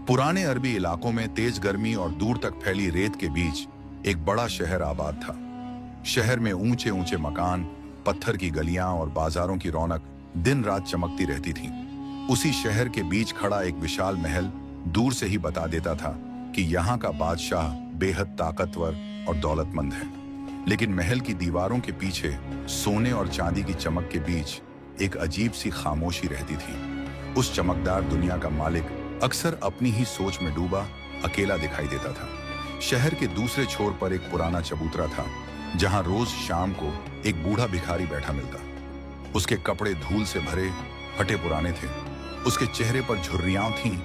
पुराने अरबी इलाकों में तेज गर्मी और दूर तक फैली रेत के बीच एक बड़ा शहर आबाद था। शहर में ऊंचे ऊंचे मकान, पत्थर की गलियां और बाजारों की रौनक दिन रात चमकती रहती थी। उसी शहर के बीच खड़ा एक विशाल महल दूर से ही बता देता था कि यहाँ का बादशाह बेहद ताकतवर और दौलतमंद है। लेकिन महल की दीवारों के पीछे सोने और चांदी की चमक के बीच एक अजीब सी खामोशी रहती थी। उस चमकदार दुनिया का मालिक अक्सर अपनी ही सोच में डूबा अकेला दिखाई देता था। शहर के दूसरे छोर पर एक पुराना चबूतरा था, जहां रोज शाम को एक बूढ़ा भिखारी बैठा मिलता। उसके कपड़े धूल से भरे फटे पुराने थे। उसके चेहरे पर झुर्रियां थीं,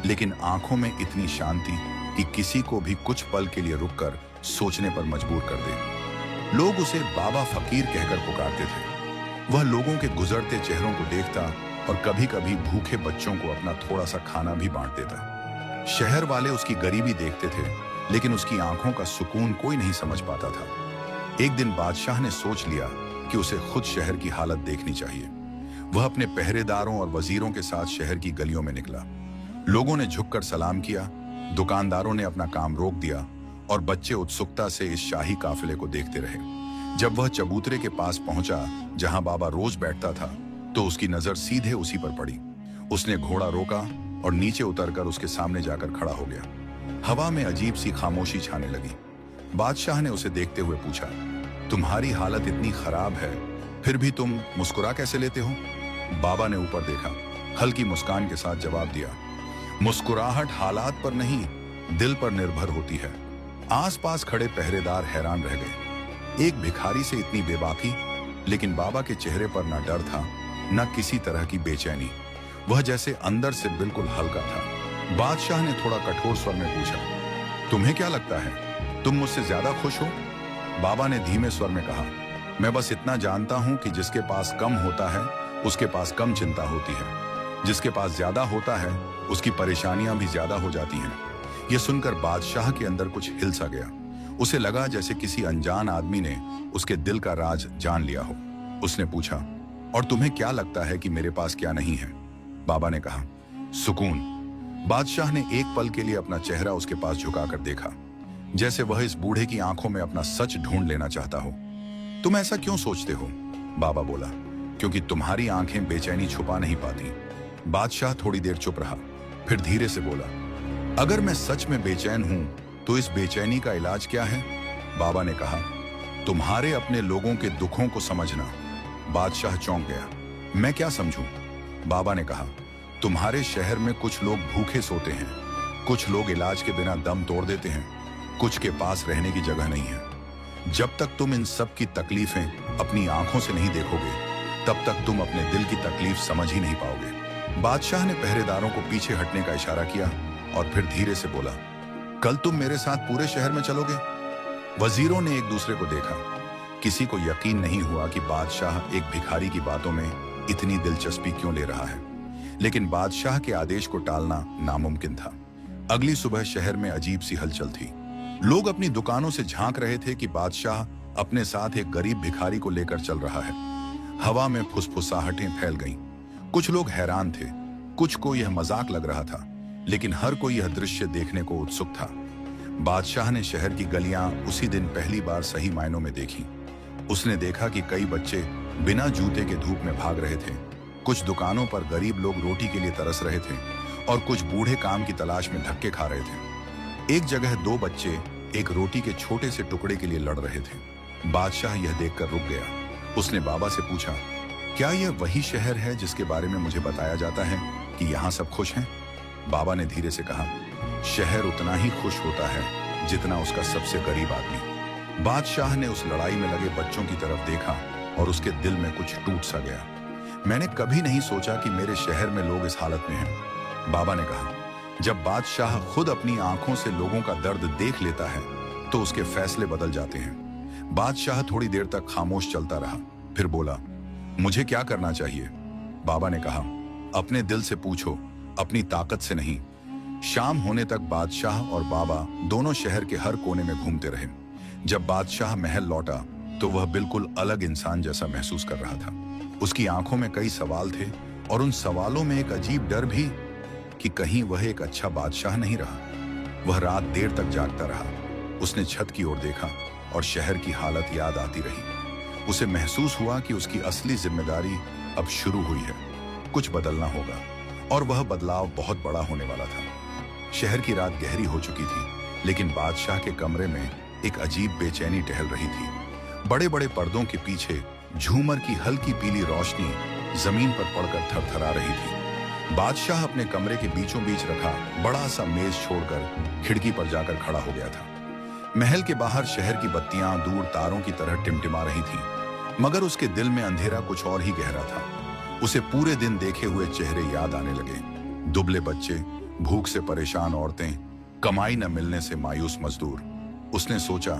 लेकिन आंखों में इतनी शांति कि किसी को भी कुछ पल के लिए रुककर सोचने पर मजबूर कर दे। लोग उसे बाबा फकीर कहकर पुकारते थे। वह लोगों के गुजरते चेहरों को देखता और कभी कभी भूखे बच्चों को अपना थोड़ा सा खाना भी बांट देता। शहर वाले उसकी गरीबी देखते थे, लेकिन उसकी आंखों का सुकून कोई नहीं समझ पाता था। एक दिन बादशाह ने सोच लिया कि उसे खुद शहर की हालत देखनी चाहिए। वह अपने पहरेदारों और वजीरों के साथ शहर की गलियों में निकला। लोगों ने झुककर सलाम किया, दुकानदारों ने अपना काम रोक दिया और बच्चे उत्सुकता से इस शाही काफिले को देखते रहे। जब वह चबूतरे के पास पहुंचा जहां बाबा रोज बैठता था, तो उसकी नजर सीधे उसी पर पड़ी। उसने घोड़ा रोका और नीचे उतरकर उसके सामने जाकर खड़ा हो गया। हवा में अजीब सी खामोशी छाने लगी। बादशाह ने उसे देखते हुए पूछा, तुम्हारी हालत इतनी खराब है, फिर भी तुम मुस्कुरा कैसे लेते हो? बाबा ने ऊपर देखा, हल्की मुस्कान के साथ जवाब दिया, मुस्कुराहट हालात पर नहीं, दिल पर निर्भर होती है। आसपास खड़े पहरेदार हैरान रह गए। एक भिखारी से इतनी बेबाकी, लेकिन बाबा के चेहरे पर न डर था न किसी तरह की बेचैनी। वह जैसे अंदर से बिल्कुल हल्का था। बादशाह ने थोड़ा कठोर स्वर में पूछा, तुम्हें क्या लगता है, तुम मुझसे ज्यादा खुश हो? बाबा ने धीमे स्वर में कहा, मैं बस इतना जानता हूं कि जिसके पास कम होता है उसके पास कम चिंता होती है, जिसके पास ज्यादा होता है उसकी परेशानियां भी ज्यादा हो जाती हैं। यह सुनकर बादशाह के अंदर कुछ हिल सा गया। उसे लगा जैसे किसी अनजान आदमी ने उसके दिल का राज जान लिया हो। उसने पूछा, और तुम्हें क्या लगता है कि मेरे पास क्या नहीं है? बाबा ने कहा, सुकून। बादशाह ने एक पल के लिए अपना चेहरा उसके पास झुकाकर देखा, जैसे वह इस बूढ़े की आंखों में अपना सच ढूंढ लेना चाहता हो। तुम ऐसा क्यों सोचते हो? बाबा बोला, क्योंकि तुम्हारी आंखें बेचैनी छुपा नहीं पाती। बादशाह थोड़ी देर चुप रहा, फिर धीरे से बोला, अगर मैं सच में बेचैन हूं तो इस बेचैनी का इलाज क्या है? बाबा ने कहा, तुम्हारे अपने लोगों के दुखों को समझना। बादशाह चौंक गया, मैं क्या समझूं? बाबा ने कहा, तुम्हारे शहर में कुछ लोग भूखे सोते हैं, कुछ लोग इलाज के बिना दम तोड़ देते हैं, कुछ के पास रहने की जगह नहीं है। जब तक तुम इन सब की तकलीफें अपनी आंखों से नहीं देखोगे, तब तक तुम अपने दिल की तकलीफ समझ ही नहीं पाओगे। बादशाह ने पहरेदारों को पीछे हटने का इशारा किया और फिर धीरे से बोला, कल तुम मेरे साथ पूरे शहर में चलोगे? वजीरों ने एक दूसरे को देखा। किसी को यकीन नहीं हुआ कि बादशाह एक भिखारी की बातों में इतनी दिलचस्पी क्यों ले रहा है, लेकिन बादशाह के आदेश को टालना नामुमकिन था। अगली सुबह शहर में अजीब सी हलचल थी। लोग अपनी दुकानों से झांक रहे थे कि बादशाह अपने साथ एक गरीब भिखारी को लेकर चल रहा है। हवा में फुसफुसाहटें फैल गईं। कुछ लोग हैरान थे, कुछ को यह मजाक लग रहा था, लेकिन हर कोई यह दृश्य देखने को उत्सुक था। बादशाह ने शहर की गलियां उसी दिन पहली बार सही मायनों में देखी। उसने देखा कि कई बच्चे बिना जूते के धूप में भाग रहे थे, कुछ दुकानों पर गरीब लोग रोटी के लिए तरस रहे थे और कुछ बूढ़े काम की तलाश में धक्के खा रहे थे। एक जगह दो बच्चे एक रोटी के छोटे से टुकड़े के लिए लड़ रहे थे। बादशाह यह देखकर रुक गया। उसने बाबा से पूछा, क्या यह वही शहर है जिसके बारे में मुझे बताया जाता है कि यहाँ सब खुश हैं? बाबा ने धीरे से कहा, शहर उतना ही खुश होता है जितना उसका सबसे गरीब आदमी। बादशाह ने उस लड़ाई में लगे बच्चों की तरफ देखा और उसके दिल में कुछ टूट सा गया। मैंने कभी नहीं सोचा कि मेरे शहर में लोग इस हालत में हैं, बाबा ने कहा। जब बादशाह खुद अपनी आंखों से लोगों का दर्द देख लेता है तो उसके फैसले बदल जाते हैं। बादशाह थोड़ी देर तक खामोश चलता रहा, फिर बोला, मुझे क्या करना चाहिए? बाबा ने कहा, अपने दिल से पूछो, अपनी ताकत से नहीं। शाम होने तक बादशाह और बाबा दोनों शहर के हर कोने में घूमते रहे। जब बादशाह महल लौटा तो वह बिल्कुल अलग इंसान जैसा महसूस कर रहा था। उसकी आंखों में कई सवाल थे और उन सवालों में एक अजीब डर भी। कि कहीं वह एक अच्छा बादशाह नहीं रहा। वह रात देर तक जागता रहा। उसने छत की ओर देखा और शहर की हालत याद आती रही। उसे महसूस हुआ कि उसकी असली जिम्मेदारी अब शुरू हुई है। कुछ बदलना होगा और वह बदलाव बहुत बड़ा होने वाला था। शहर की रात गहरी हो चुकी थी, लेकिन बादशाह के कमरे में एक अजीब बेचैनी टहल रही थी। बड़े बड़े पर्दों के पीछे झूमर की हल्की पीली रोशनी जमीन पर पड़कर थरथरा रही थी। बादशाह अपने कमरे के बीचों बीच रखा बड़ा सा मेज छोड़कर खिड़की पर जाकर खड़ा हो गया था। महल के बाहर शहर की बत्तियां दूर तारों की तरह टिमटिमा रही थी, मगर उसके दिल में अंधेरा कुछ और ही गहरा था। उसे पूरे दिन देखे हुए चेहरे याद आने लगे। दुबले बच्चे, भूख से परेशान औरतें, कमाई न मिलने से मायूस मजदूर। उसने सोचा,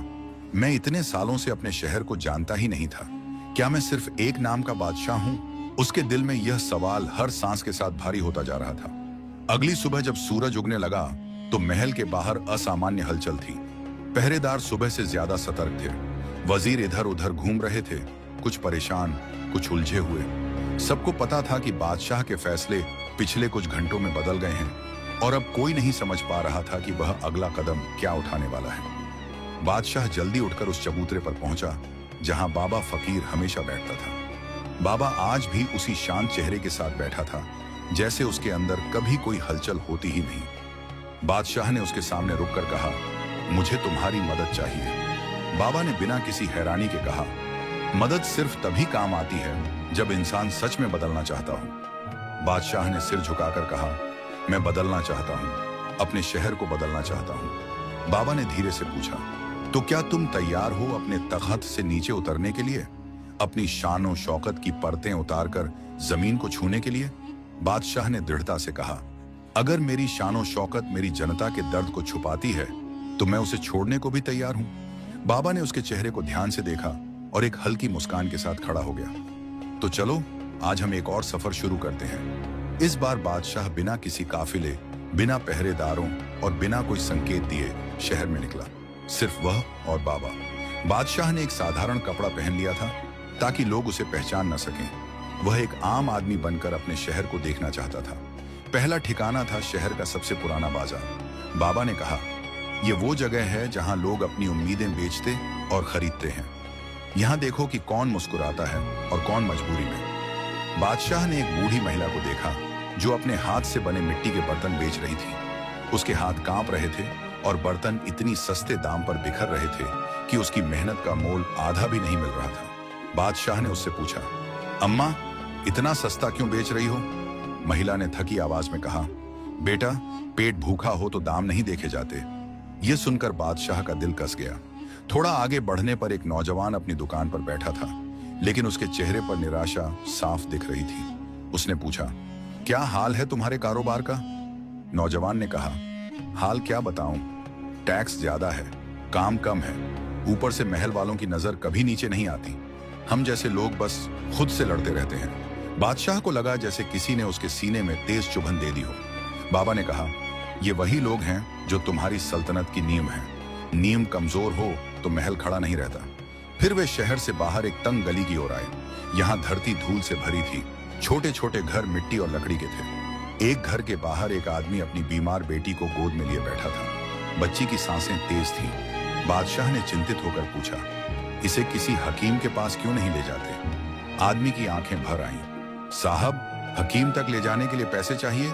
मैं इतने सालों से अपने शहर को जानता ही नहीं था। क्या मैं सिर्फ एक नाम का बादशाह हूं? उसके दिल में यह सवाल हर सांस के साथ भारी होता जा रहा था। अगली सुबह जब सूरज उगने लगा तो महल के बाहर असामान्य हलचल थी। पहरेदार सुबह से ज्यादा सतर्क थे। वजीर इधर उधर घूम रहे थे, कुछ परेशान, कुछ उलझे हुए। सबको पता था कि बादशाह के फैसले पिछले कुछ घंटों में बदल गए हैं और अब कोई नहीं समझ पा रहा था कि वह अगला कदम क्या उठाने वाला है। बादशाह जल्दी उठकर उस चबूतरे पर पहुंचा जहां बाबा फकीर हमेशा बैठता था। बाबा आज भी उसी शांत चेहरे के साथ बैठा था, जैसे उसके अंदर कभी कोई हलचल होती ही नहीं। बादशाह ने उसके सामने रुककर कहा, मुझे तुम्हारी मदद चाहिए। बाबा ने बिना किसी हैरानी के कहा, मदद सिर्फ तभी काम आती है जब इंसान सच में बदलना चाहता हो। बादशाह ने सिर झुकाकर कहा, मैं बदलना चाहता हूं, अपने शहर को बदलना चाहता हूं। बाबा ने धीरे से पूछा, तो क्या तुम तैयार हो अपने तख्त से नीचे उतरने के लिए, अपनी शान शौकत की परतें उतारकर जमीन को छूने के लिए? बादशाह ने दृढ़ता से कहा, अगर मेरी शान शौकत मेरी जनता के दर्द को छुपाती है तो मैं उसे छोड़ने को भी तैयार हूं। बाबा ने उसके चेहरे को ध्यान से देखा और एक हल्की मुस्कान के साथ खड़ा हो गया। तो चलो, आज हम एक और सफर शुरू करते हैं। इस बार बादशाह बिना किसी काफिले, बिना पहरेदारों और बिना कोई संकेत दिए शहर में निकला। सिर्फ वह और बाबा। बादशाह ने एक साधारण कपड़ा पहन लिया था ताकि लोग उसे पहचान न सकें। वह एक आम आदमी बनकर अपने शहर को देखना चाहता था। पहला ठिकाना था शहर का सबसे पुराना बाजार। बाबा ने कहा, यह वो जगह है जहां लोग अपनी उम्मीदें बेचते और खरीदते हैं। यहां देखो कि कौन मुस्कुराता है और कौन मजबूरी में। बादशाह ने एक बूढ़ी महिला को देखा जो अपने हाथ से बने मिट्टी के बर्तन बेच रही थी। उसके हाथ कांप रहे थे और बर्तन इतनी सस्ते दाम पर बिखर रहे थे कि उसकी मेहनत का मोल आधा भी नहीं मिल रहा था। बादशाह ने उससे पूछा, अम्मा, इतना सस्ता क्यों बेच रही हो? महिला ने थकी आवाज में कहा, बेटा, पेट भूखा हो तो दाम नहीं देखे जाते। यह सुनकर बादशाह का दिल कस गया। थोड़ा आगे बढ़ने पर एक नौजवान अपनी दुकान पर बैठा था, लेकिन उसके चेहरे पर निराशा साफ दिख रही थी। उसने पूछा, क्या हाल है तुम्हारे कारोबार का? नौजवान ने कहा, हाल क्या बताऊं, टैक्स ज्यादा है, काम कम है, ऊपर से महल वालों की नजर कभी नीचे नहीं आती। हम जैसे लोग बस खुद से लड़ते रहते हैं। बादशाह को लगा जैसे किसी ने उसके सीने में तेज चुभन दे दी हो। बाबा ने कहा, ये वही लोग हैं जो तुम्हारी सल्तनत की नींव हैं। नींव कमजोर हो तो महल खड़ा नहीं रहता। फिर वे शहर से बाहर एक तंग गली की ओर आए। यहाँ धरती धूल से भरी थी। छोटे छोटे घर मिट्टी और लकड़ी के थे। एक घर के बाहर एक आदमी अपनी बीमार बेटी को गोद में लिए बैठा था। बच्ची की सांसें तेज थीं। बादशाह ने चिंतित होकर पूछा, इसे किसी हकीम के पास क्यों नहीं ले जाते? आदमी की आंखें भर आईं। साहब, हकीम तक ले जाने के लिए पैसे चाहिए?